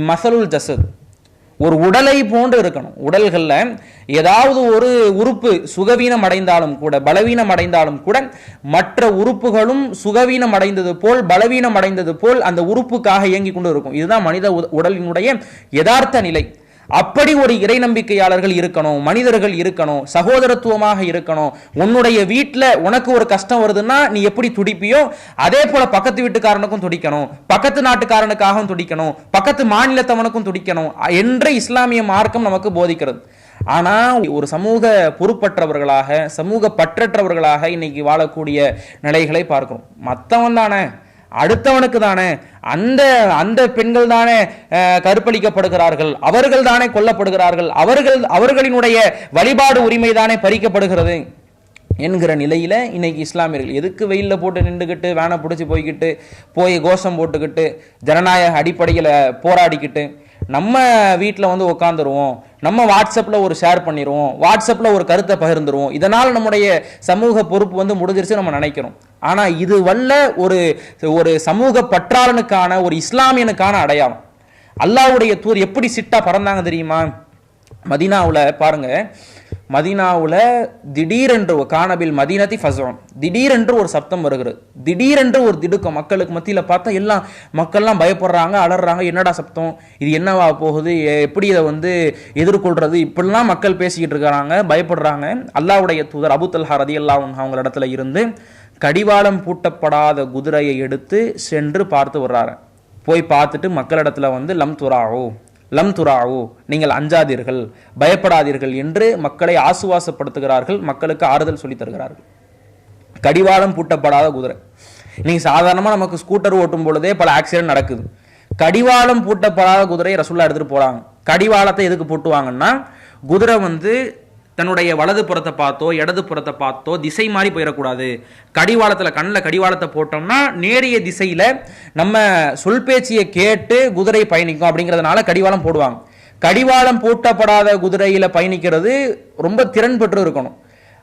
மசலுல் ஜசத், ஒரு உடலை போன்று இருக்கணும். உடல்கள்ல ஏதாவது ஒரு உறுப்பு சுகவீனம் அடைந்தாலும் கூட, பலவீனம் அடைந்தாலும் கூட, மற்ற உறுப்புகளும் சுகவீனம் அடைந்தது போல், பலவீனம் அடைந்தது போல் அந்த உறுப்புக்காக இயங்கிக் கொண்டு இருக்கும். இதுதான் மனித உடலினுடைய யதார்த்த நிலை. அப்படி ஒரு இறை நம்பிக்கையாளர்கள் இருக்கணும், மனிதர்கள் இருக்கணும், சகோதரத்துவமாக இருக்கணும். உன்னுடைய வீட்டில் உனக்கு ஒரு கஷ்டம் வருதுன்னா நீ எப்படி துடிப்பியோ அதே போல பக்கத்து வீட்டுக்காரனுக்கும் துடிக்கணும், பக்கத்து நாட்டுக்காரனுக்காகவும் துடிக்கணும், பக்கத்து மாநிலத்தவனுக்கும் துடிக்கணும் என்று இஸ்லாமிய மார்க்கம் நமக்கு போதிக்கிறது. ஆனா ஒரு சமூக பொறுப்பற்றவர்களாக, சமூக பற்றற்றவர்களாக இன்னைக்கு வாழக்கூடிய நிலைகளை பார்க்கிறோம். மற்றவன் தானே, அடுத்தவனுக்கு தானே, அந்த அந்த பெண்கள் தானே கற்பழிக்கப்படுகிறார்கள், அவர்கள் தானே கொல்லப்படுகிறார்கள், அவர்களினுடைய வழிபாடு உரிமை தானே பறிக்கப்படுகிறது என்கிற நிலையில இன்னைக்கு இஸ்லாமியர்கள் எதுக்கு வெயிலில் போட்டு நின்றுக்கிட்டு, வேனை பிடிச்சி போய்கிட்டு, போய் கோஷம் போட்டுக்கிட்டு, ஜனநாயக அடிப்படையில் போராடிக்கிட்டு, நம்ம வீட்டில் வந்து உட்காந்துருவோம், நம்ம வாட்ஸ்அப்பில் ஒரு ஷேர் பண்ணிடுவோம், வாட்ஸ்அப்பில் ஒரு கருத்தை பகிர்ந்துருவோம், இதனால் நம்முடைய சமூக பொறுப்பு வந்து முடிஞ்சிருச்சு நம்ம நினைக்கிறோம். ஆனால் இது வல்ல ஒரு சமூக பற்றாளனுக்கான, ஒரு இஸ்லாமியனுக்கான அடையாளம். அல்லாஹ்வுடைய தூர் எப்படி சிட்டா பறந்தாங்க தெரியுமா? மதீனாவில் பாருங்க, மதீனாவில் திடீரென்று கானபில் மதீனத்தி ஃபஸம், திடீரென்று ஒரு சப்தம் வருகிறது, திடீரென்று ஒரு திடுக்கம் மக்களுக்கு மத்தியில். பார்த்தா மக்கள்லாம் பயப்படுறாங்க, அலறாங்க. என்னடா சப்தம் இது, என்னவா போகுது, எப்படி இதை வந்து எதிர்கொள்றது, இப்படிலாம் மக்கள் பேசிக்கிட்டு இருக்கிறாங்க, பயப்படுறாங்க. அல்லாஹ்வுடைய தூதர் அபூ தல்ஹா ரலியல்லாஹு அன்ஹு அவங்க இடத்துல இருந்து கடிவாளம் பூட்டப்படாத குதிரையை எடுத்து சென்று பார்த்து வர்றாரு. போய் பார்த்துட்டு மக்களிடத்துல வந்து லம் துராவோ, நீங்கள் அஞ்சாதீர்கள், பயப்படாதீர்கள் என்று மக்களை ஆசுவாசப்படுத்துகிறார்கள், மக்களுக்கு ஆறுதல் சொல்லி தருகிறார்கள். கடிவாளம் பூட்டப்படாத குதிரை. நீங்க சாதாரணமா நமக்கு ஸ்கூட்டர் ஓட்டும் பொழுதே பல ஆக்சிடென்ட் நடக்குது. கடிவாளம் பூட்டப்படாத குதிரையை ரசூலுல்லாஹ் எடுத்துட்டு போறாங்க. கடிவாளத்தை எதுக்கு போட்டுவாங்கன்னா, குதிரை வந்து தன்னுடைய வலது புறத்தை பார்த்தோ இடது புறத்தை பார்த்தோ திசை மாறி போயிடக்கூடாது. கடிவாளத்தில் கண்ணில் கடிவாளத்தை போட்டோம்னா நேரிய திசையில் நம்ம சொல் பேச்சியை கேட்டு குதிரை பயணிக்கும் அப்படிங்கிறதுனால கடிவாளம் போடுவாங்க. கடிவாளம் பூட்டப்படாத குதிரையில் பயணிக்கிறது ரொம்ப திறன் பெற்று இருக்கணும்.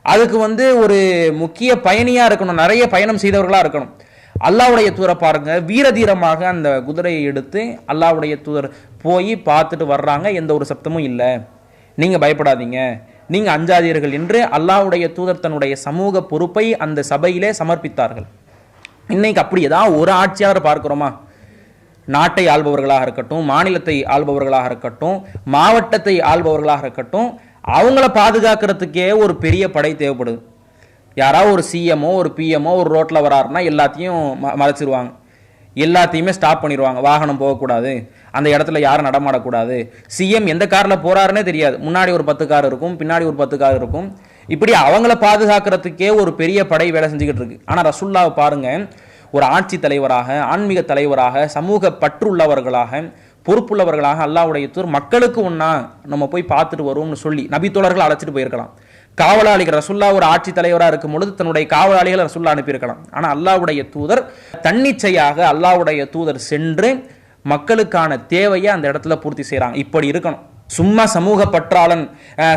அதுக்கு வந்து ஒரு முக்கிய பயணியாக இருக்கணும், நிறைய பயணம் செய்தவர்களாக இருக்கணும். அல்லாஹ்வுடைய தூதரை பாருங்க, வீரதீரமாக அந்த குதிரையை எடுத்து அல்லாஹ்வுடைய தூதர் போய் பார்த்துட்டு வர்றாங்க. எந்த ஒரு சப்தமும் இல்லை, நீங்கள் பயப்படாதீங்க, நீங்க அஞ்சாதீர்கள் என்று அல்லாஹ்வுடைய தூதர் தன்னுடைய சமூக பொறுப்பை அந்த சபையிலே சமர்ப்பித்தார்கள். இன்னைக்கு அப்படி ஏதாவது ஒரு ஆட்சியாளர் பார்க்கிறோமா? நாட்டை ஆள்பவர்களாக இருக்கட்டும், மாநிலத்தை ஆள்பவர்களாக இருக்கட்டும், மாவட்டத்தை ஆள்பவர்களாக இருக்கட்டும், அவங்கள பாதுகாக்கிறதுக்கே ஒரு பெரிய படை தேவைப்படுது. யாராவது ஒரு சிஎம்ஓ ஒரு பிஎம்ஓ ஒரு ரோட்டில் வராருன்னா எல்லாத்தையும் மறைச்சிருவாங்க, எல்லாத்தையுமே ஸ்டாப் பண்ணிடுவாங்க. வாகனம் போகக்கூடாது, அந்த இடத்துல யாரும் நடமாடக்கூடாது. சிஎம் எந்த காரில் போறாருன்னே தெரியாது, முன்னாடி ஒரு 10 கார் இருக்கும், பின்னாடி ஒரு 10 கார் இருக்கும். இப்படி அவங்கள பாதுகாக்கிறதுக்கே ஒரு பெரிய படை வேலை செஞ்சுக்கிட்டு இருக்கு. ஆனால் ரசூலுல்லாஹ் பாருங்க, ஒரு ஆட்சி தலைவராக, ஆன்மீக தலைவராக, சமூக பற்றுள்ளவர்களாக, பொறுப்புள்ளவர்களாக அல்லாஹ்வுடைய தூதர் மக்களுக்கு ஒன்னா நம்ம போய் பார்த்துட்டு வருவோம்னு சொல்லி நபித்தோழர்கள் அழைச்சிட்டு போயிருக்கலாம். காவலாளிகள் ரசூலுல்லாஹ் ஒரு ஆட்சி தலைவராக இருக்கும் பொழுது தன்னுடைய காவலாளிகளை ரசூலுல்லாஹ் அனுப்பியிருக்கலாம். ஆனால் அல்லாஹ்வுடைய தூதர் தன்னிச்சையாக அல்லாஹ்வுடைய தூதர் சென்று மக்களுக்கான தேவையை அந்த இடத்துல பூர்த்தி செய்கிறாங்க. இப்படி இருக்கணும். சும்மா சமூக பற்றாளன்,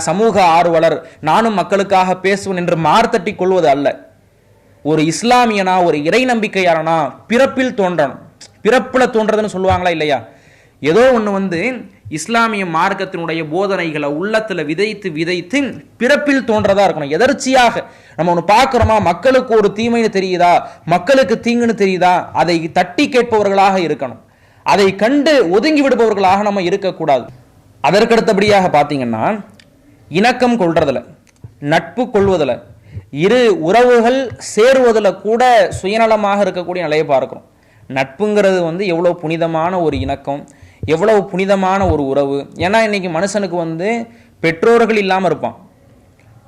சமூக ஆர்வலர், நானும் மக்களுக்காக பேசுவேன் என்று மார்த்தட்டி கொள்வது அல்ல. ஒரு இஸ்லாமியனா, ஒரு இறை நம்பிக்கையாளனா பிறப்பில் தோன்றணும். பிறப்புல தோன்றதுன்னு சொல்லுவாங்களா இல்லையா? ஏதோ ஒன்று வந்து இஸ்லாமிய மார்க்கத்தினுடைய போதனைகளை உள்ளத்துல விதைத்து விதைத்து பிறப்பில் தோன்றதா இருக்கணும். எதர்ச்சியாக நம்ம ஒன்று பார்க்கிறோமா, மக்களுக்கு ஒரு தீமைன்னு தெரியுதா, மக்களுக்கு தீங்குன்னு தெரியுதா, அதை தட்டி கேட்பவர்களாக இருக்கணும். அதை கண்டு ஒதுங்கி விடுபவர்களாக நம்ம இருக்கக்கூடாது. அதற்கடுத்தபடியாக பார்த்தீங்கன்னா, இணக்கம் கொள்றதுல, நட்பு கொள்வதில், இரு உறவுகள் சேருவதில் கூட சுயநலமாக இருக்கக்கூடிய நிலையை பார்க்கிறோம். நட்புங்கிறது வந்து எவ்வளவு புனிதமான ஒரு இணக்கம், எவ்வளவு புனிதமான ஒரு உறவு. ஏன்னா இன்னைக்கு மனுஷனுக்கு வந்து பெற்றோர்கள் இல்லாமல் இருப்பான்,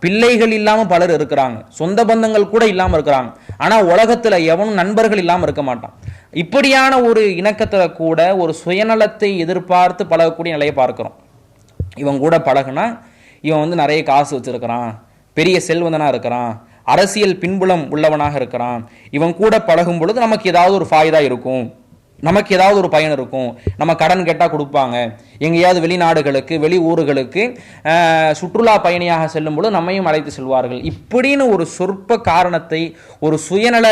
பிள்ளைகள் இல்லாமல் பலர் இருக்கிறாங்க, சொந்த பந்தங்கள் கூட இல்லாமல் இருக்கிறாங்க. ஆனால் உலகத்தில் எவனும் நண்பர்கள் இல்லாமல் இருக்க மாட்டான். இப்படியான ஒரு இணக்கத்தில் கூட ஒரு சுயநலத்தை எதிர்பார்த்து பழகக்கூடிய நிலையை பார்க்கிறோம். இவன் கூட பழகுனா இவன் வந்து நிறைய காசு வச்சிருக்கிறான், பெரிய செல்வந்தனாக இருக்கிறான், அரசியல் பின்புலம் உள்ளவனாக இருக்கிறான், இவன் கூட பழகும் பொழுது நமக்கு ஏதாவது ஒரு ஃபாய்தா இருக்கும், நமக்கு ஏதாவது ஒரு பயன் இருக்கும், நம்ம கடன் கேட்டால் கொடுப்பாங்க, எங்கேயாவது வெளிநாடுகளுக்கு வெளி ஊர்களுக்கு சுற்றுலா பயணியாக செல்லும் பொழுது நம்மையும் அழைத்து செல்வார்கள். இப்படின்னு ஒரு சொற்ப காரணத்தை, ஒரு சுயநல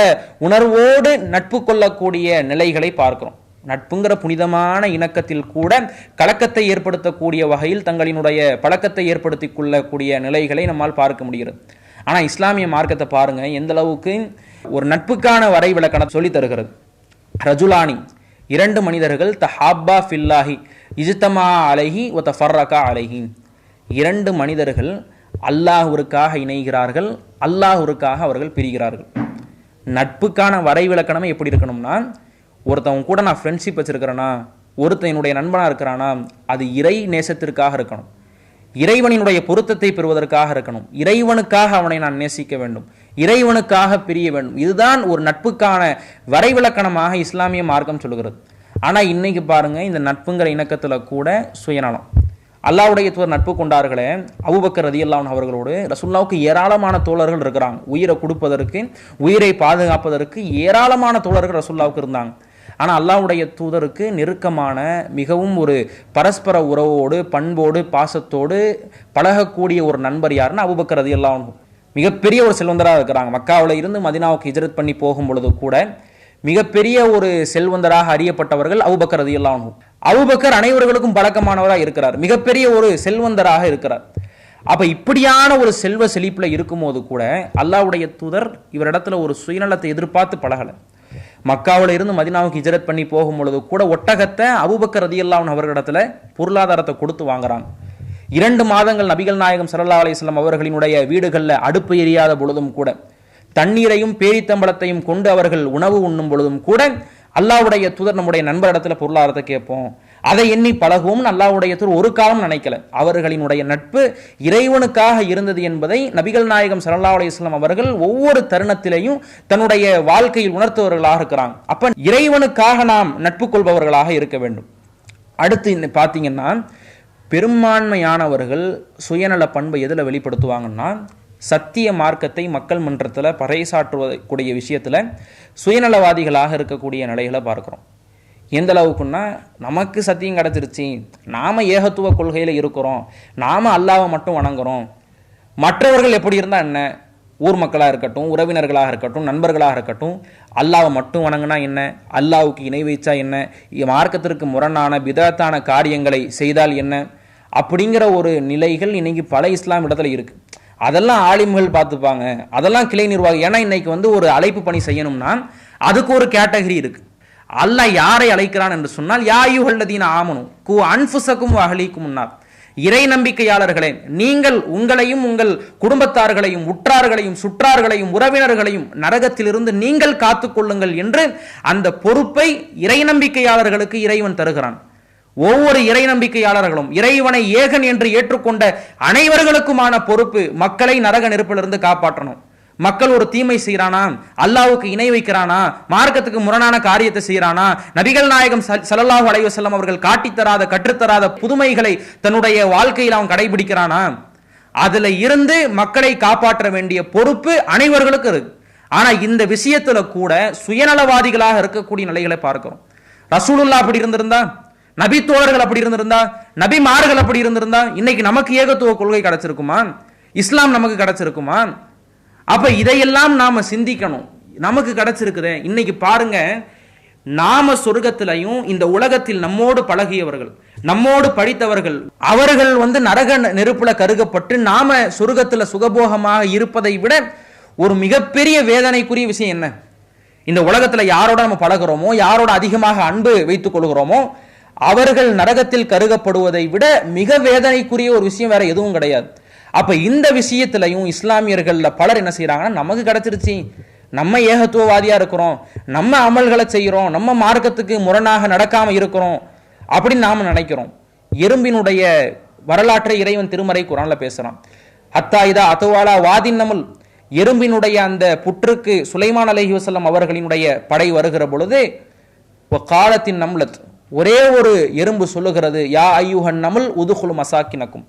உணர்வோடு நட்பு கொள்ளக்கூடிய நிலைகளை பார்க்கிறோம். நட்புங்கிற புனிதமான இணக்கத்தில் கூட கலக்கத்தை ஏற்படுத்தக்கூடிய வகையில் தங்களினுடைய பழக்கத்தை ஏற்படுத்தி கொள்ளக்கூடிய நிலைகளை நம்மால் பார்க்க முடிகிறது. ஆனால் இஸ்லாமிய மார்க்கத்தை பாருங்க, எந்த அளவுக்கு ஒரு நட்புக்கான வரைவிலக்கணம் சொல்லி தருகிறது. ரஜுலானி, 2 மனிதர்கள், தஹாப்பா ஃபில்லாஹி இஜ்தமா அலைஹி வ தஃபர்ரகா அலைஹி, 2 மனிதர்கள் அல்லாஹ்விற்காக இணைகிறார்கள், அல்லாஹ்விற்காக அவர்கள் பிரிகிறார்கள். நட்புக்கான வரைவிலக்கணமே எப்படி இருக்கணும்னா, ஒருத்தவங்க கூட நான் ஃப்ரெண்ட்ஷிப் வச்சிருக்கிறேன்னா, ஒருத்தன் என்னுடைய நண்பனாக இருக்கிறானா, அது இறை நேசத்திற்காக இருக்கணும், இறைவனினுடைய பொருத்தத்தை பெறுவதற்காக இருக்கணும், இறைவனுக்காக அவனை நான் நேசிக்க வேண்டும், இறைவனுக்காக பிரிய வேண்டும். இதுதான் ஒரு நட்புக்கான வரைவிலக்கணமாக இஸ்லாமிய மார்க்கம் சொல்லுகிறது. ஆனால் இன்னைக்கு பாருங்க, இந்த நட்புங்கிற இணக்கத்தில் கூட சுயநலம். அல்லாஹ்வுடைய தூதர் நட்பு கொண்டார்களே, அபூபக்கர் ரலியல்லாஹு அன்ஹு அவர்களோடு ரசூலுல்லாஹ்வுக்கு ஏராளமான தோழர்கள் இருக்கிறாங்க. உயிரை கொடுப்பதற்கு, உயிரை பாதுகாப்பதற்கு ஏராளமான தோழர்கள் ரசூலுல்லாஹ்வுக்கு இருந்தாங்க. ஆனால் அல்லாஹ்வுடைய தூதருக்கு நெருக்கமான, மிகவும் ஒரு பரஸ்பர உறவோடு, பண்போடு, பாசத்தோடு பழகக்கூடிய ஒரு நண்பர் யாருன்னா அபூபக்கர் ரலியல்லாஹு அன்ஹு. மிகப்பெரிய ஒரு செல்வந்தராக இருக்கிறாங்க. மக்காவில் இருந்து மதீனாவுக்கு ஹிஜ்ரத் பண்ணி போகும் பொழுது கூட மிகப்பெரிய ஒரு செல்வந்தராக அறியப்பட்டவர்கள் அபூபக்கர் ரலியல்லாஹு அன்ஹு. அபூபக்கர் அனைவர்களுக்கும் பழக்கமானவராக இருக்கிறார், மிகப்பெரிய ஒரு செல்வந்தராக இருக்கிறார். அப்ப இப்படியான ஒரு செல்வ செழிப்புல இருக்கும்போது கூட அல்லாஹ்வுடைய தூதர் இவரிடத்துல ஒரு சுயநலத்தை எதிர்பார்த்து பழகல. மக்காவில் இருந்து மதீனாவுக்கு ஹிஜ்ரத் பண்ணி போகும் பொழுது கூட ஒட்டகத்தை அபூபக்கர் ரலியல்லாஹு அன்ஹு அவர்களிடத்துல பொருளாதாரத்தை கொடுத்து வாங்குறாங்க. 2 மாதங்கள் நபிகள் நாயகம் ஸல்லல்லாஹு அலைஹி வஸல்லம் அவர்களினுடைய வீடுகளில் அடுப்பு எரியாத பொழுதும் கூட, தண்ணீரையும் பேரித்தம்பளத்தையும் கொண்டு அவர்கள் உணவு உண்ணும் பொழுதும் கூட அல்லாஹ்வுடைய தூதர் நம்முடைய நண்பரிடத்துல பொருளாதாரத்தை கேட்போம், அதை எண்ணி பழகுவோம்னு அல்லாஹ்வுடைய தூதர் ஒரு காலம் நினைக்கல. அவர்களினுடைய நட்பு இறைவனுக்காக இருந்தது என்பதை நபிகள் நாயகம் ஸல்லல்லாஹு அலைஹி வஸல்லம் அவர்கள் ஒவ்வொரு தருணத்திலேயும் தன்னுடைய வாழ்க்கையில் உணர்த்துவர்களாக இருக்கிறாங்க. அப்ப இறைவனுக்காக நாம் நட்பு கொள்பவர்களாக இருக்க வேண்டும். அடுத்து பார்த்தீங்கன்னா, பெரும்பான்மையானவர்கள் சுயநல பண்பை எதில் வெளிப்படுத்துவாங்கன்னா, சத்திய மார்க்கத்தை மக்கள் மன்றத்தில் பறைசாற்றுவக்கூடிய விஷயத்தில் சுயநலவாதிகளாக இருக்கக்கூடிய நிலைகளை பார்க்குறோம். எந்த அளவுக்குன்னா, நமக்கு சத்தியம் கிடச்சிருச்சு, நாம் ஏகத்துவ கொள்கையில் இருக்கிறோம், நாம் அல்லாஹ்வை மட்டும் வணங்குறோம், மற்றவர்கள் எப்படி இருந்தால் என்ன, ஊர் மக்களாக இருக்கட்டும், உறவினர்களாக இருக்கட்டும், நண்பர்களாக இருக்கட்டும், அல்லாஹ்வை மட்டும் வணங்கினா என்ன, அல்லாஹ்வுக்கு இணை வைச்சா என்ன, மார்க்கத்திற்கு முரணான பிதத்தான காரியங்களை செய்தால் என்ன, அப்படிங்கிற ஒரு நிலைகள் இன்னைக்கு பல இஸ்லாம் இடத்துல இருக்கு. அதெல்லாம் ஆலிம்கள் பார்த்துப்பாங்க, அதெல்லாம் கிளை நிர்வாகி. ஏன்னா இன்னைக்கு ஒரு அழைப்பு பணி செய்யணும்னா அதுக்கு ஒரு கேட்டகரி இருக்கு. அல்லாஹ் யாரை அழைக்கிறான் என்று சொன்னால், யா அய்யுஹல்லதீன ஆமனு கு அன்ஃபுஸக்கும் வ அஹ்லீக்கும் முன்னார், இறை நம்பிக்கையாளர்களே, நீங்கள் உங்களையும் உங்கள் குடும்பத்தார்களையும் உற்றார்களையும் சுற்றார்களையும் உறவினர்களையும் நரகத்திலிருந்து நீங்கள் காத்துக்கொள்ளுங்கள் என்று அந்த பொறுப்பை இறை நம்பிக்கையாளர்களுக்கு இறைவன் தருகிறான். ஒவ்வொரு இறை நம்பிக்கையாளர்களும் இறைவனை ஏகன் என்று ஏற்றுக்கொண்ட அனைவர்களுக்குமான பொறுப்பு மக்களை நரக நெருப்பிலிருந்து காப்பாற்றணும். மக்கள் ஒரு தீமை செய்யறானா, அல்லாஹ்வுக்கு இணை வைக்கிறானா, மார்க்கத்துக்கு முரணான காரியத்தை செய்யறானா, நபிகள் நாயகம் ஸல்லல்லாஹு அலைஹி வஸல்லம் அவர்கள் காட்டித்தராத கற்றுத்தராத புதுமைகளை தன்னுடைய வாழ்க்கையில் அவன் கடைபிடிக்கிறானா, அதுல இருந்து மக்களை காப்பாற்ற வேண்டிய பொறுப்பு அனைவர்களுக்கும் இருக்கு. ஆனா இந்த விஷயத்துல கூட சுயநலவாதிகளாக இருக்கக்கூடிய நிலைகளை பார்க்கிறோம். ரசூலுல்லாஹ் அப்படி இருந்திருந்தா, நபி தோழர்கள் அப்படி இருந்திருந்தா, நபிமார்கள் அப்படி இருந்திருந்தா, இன்னைக்கு நமக்கு ஏகத்துவ கொள்கை கிடைச்சிருக்குமா, இஸ்லாம் நமக்கு கிடைச்சிருக்குமா? அப்ப இதையெல்லாம் நாம சிந்திக்கணும். நமக்கு கிடைச்சிருக்குதே, இன்னைக்கு பாருங்க, நாம சொர்க்கத்திலையும் இந்த உலகத்தில் நம்மோடு பழகியவர்கள், நம்மோடு படித்தவர்கள், அவர்கள் நரக நெருப்புல கருகப்பட்டு நாம சொர்க்கத்துல சுகபோகமாக இருப்பதை விட ஒரு மிகப்பெரிய வேதனைக்குரிய விஷயம் என்ன? இந்த உலகத்துல யாரோட நம்ம பழகிறோமோ, யாரோட அதிகமாக அன்பு வைத்துக் கொள்கிறோமோ, அவர்கள் நரகத்தில் கருகப்படுவதை விட மிக வேதனைக்குரிய ஒரு விஷயம் வேற எதுவும் கிடையாது. அப்ப இந்த விஷயத்திலையும் இஸ்லாமியர்கள்ல பலர் என்ன செய்யறாங்கன்னா, நமக்கு கிடைச்சிருச்சு, நம்ம ஏகத்துவவாதியா இருக்கிறோம், நம்ம அமல்களை செய்யறோம், நம்ம மார்க்கத்துக்கு முரணாக நடக்காம இருக்கிறோம் அப்படின்னு நாம நினைக்கிறோம். எறும்பினுடைய வரலாற்றை இறைவன் திருமறை குர்ஆன்ல பேசுறான். ஹத்தா இதா அத்தவாலா வாதின் நமுல், எறும்பினுடைய அந்த புற்றுக்கு சுலைமான் அலைஹிவஸல்லம் அவர்களினுடைய படை வருகிற பொழுது, காலத்தின் நம்லத், ஒரே ஒரு எறும்பு சொல்லுகிறது, யா ஐயுஹன் நமுல் உதுகுல் மசாக்கினக்கும்,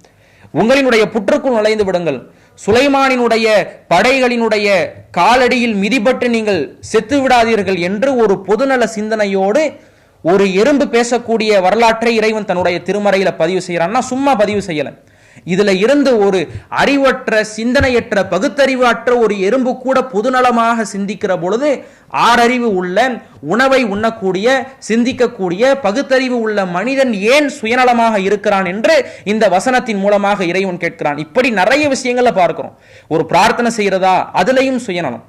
உங்களினுடைய புற்றுக்குள் நுழைந்து விடுங்கள், சுலைமானினுடைய படைகளினுடைய காலடியில் மிதிபட்டு நீங்கள் செத்து விடாதீர்கள் என்று ஒரு பொதுநல சிந்தனையோடு ஒரு எறும்பு பேசக்கூடிய வரலாற்றை இறைவன் தன்னுடைய திருமறையில பதிவு செய்யறான்னா சும்மா பதிவு செய்யல. இதுல இருந்து ஒரு அறிவற்ற, சிந்தனையற்ற, பகுத்தறிவற்ற ஒரு எறும்பு கூட பொதுநலமாக சிந்திக்கிற பொழுது ஆறறிவு உள்ள, உணவை உண்ணக்கூடிய, சிந்திக்கக்கூடிய, பகுத்தறிவு உள்ள மனிதன் ஏன் சுயநலமாக இருக்கிறான் என்று இந்த வசனத்தின் மூலமாக இறைவன் கேட்கிறான். இப்படி நிறைய விஷயங்களை பார்க்கிறோம். ஒரு பிரார்த்தனை செய்யறதா, அதுலயும் சுயநலம்.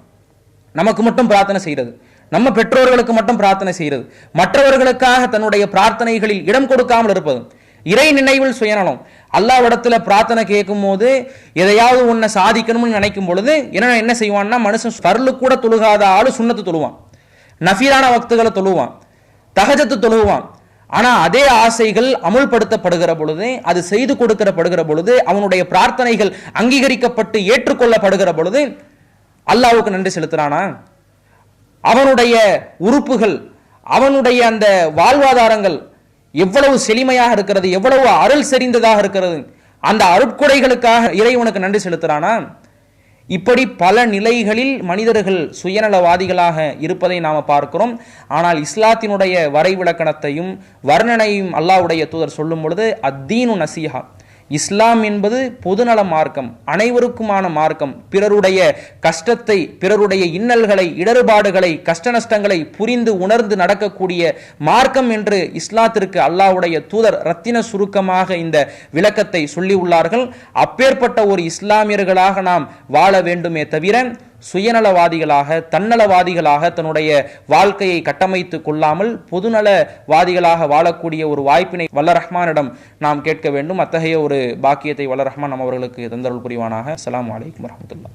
நமக்கு மட்டும் பிரார்த்தனை செய்யறது, நம்ம பெற்றோர்களுக்கு மட்டும் பிரார்த்தனை செய்யறது, மற்றவர்களுக்காக தன்னுடைய பிரார்த்தனைகளில் இடம் கொடுக்காமல் இருப்பது, இறை நினைவில் சுயநலம். அல்லாஹ்விடத்துல பிரார்த்தனை கேட்கும் போது எதையாவது ஒன்றை சாதிக்கணும்னு நினைக்கும் பொழுது என்ன செய்வான்னா, மனுஷன் ஃபர்லு கூட தொழுகாத ஆளு சுன்னத்து தொழுவான், நஃபிலான வக்துகளை தொழுவான், தஹஜத்து தொழுவான். ஆனா அதே ஆசைகள் அமுல்படுத்தப்படுகிற பொழுது, அது செய்து கொடுக்கப்படுகிற பொழுது, அவனுடைய பிரார்த்தனைகள் அங்கீகரிக்கப்பட்டு ஏற்றுக்கொள்ளப்படுகிற பொழுது அல்லாஹ்வுக்கு நன்றி செலுத்துறானா? அவனுடைய உறுப்புகள், அவனுடைய அந்த வாழ்வாதாரங்கள் எவ்வளவு செழிமையாக இருக்கிறது, எவ்வளவு அருள் செறிந்ததாக இருக்கிறது, அந்த அருட்கொடைகளுக்காக இறைவனுக்கு நன்றி செலுத்துறானா? இப்படி பல நிலைகளில் மனிதர்கள் சுயநலவாதிகளாக இருப்பதை நாம் பார்க்கிறோம். ஆனால் இஸ்லாத்தினுடைய வரைவிலக்கணத்தையும் வர்ணனையும் அல்லாஹ்வுடைய தூதர் சொல்லும் பொழுது அத்தீனு நசீஹா, இஸ்லாம் என்பது பொதுநல மார்க்கம், அனைவருக்குமான மார்க்கம். பிறருடைய கஷ்டத்தை, பிறருடைய இன்னல்களை, இடர்பாடுகளை, கஷ்ட நஷ்டங்களை புரிந்து உணர்ந்து நடக்கக்கூடிய மார்க்கம் என்று இஸ்லாத்திற்கு அல்லாஹ்வுடைய தூதர் ரத்தின சுருக்கமாக இந்த விளக்கத்தை சொல்லி உள்ளார்கள். அப்பேற்பட்ட ஒரு இஸ்லாமியர்களாக நாம் வாழ வேண்டுமே தவிர சுயநலவாதிகளாக, தன்னலவாதிகளாக தன்னுடைய வாழ்க்கையை கட்டமைத்து கொள்ளாமல் பொதுநலவாதிகளாக வாழக்கூடிய ஒரு வாய்ப்பினை வல்ல ரஹ்மானிடம் நாம் கேட்க வேண்டும். அத்தகைய ஒரு பாக்கியத்தை வல்ல ரஹ்மான் நம் அவர்களுக்கு தந்தருள் புரிவானாக. அஸ்ஸலாமு அலைக்கும் வரஹ்மத்துல்லாஹ்.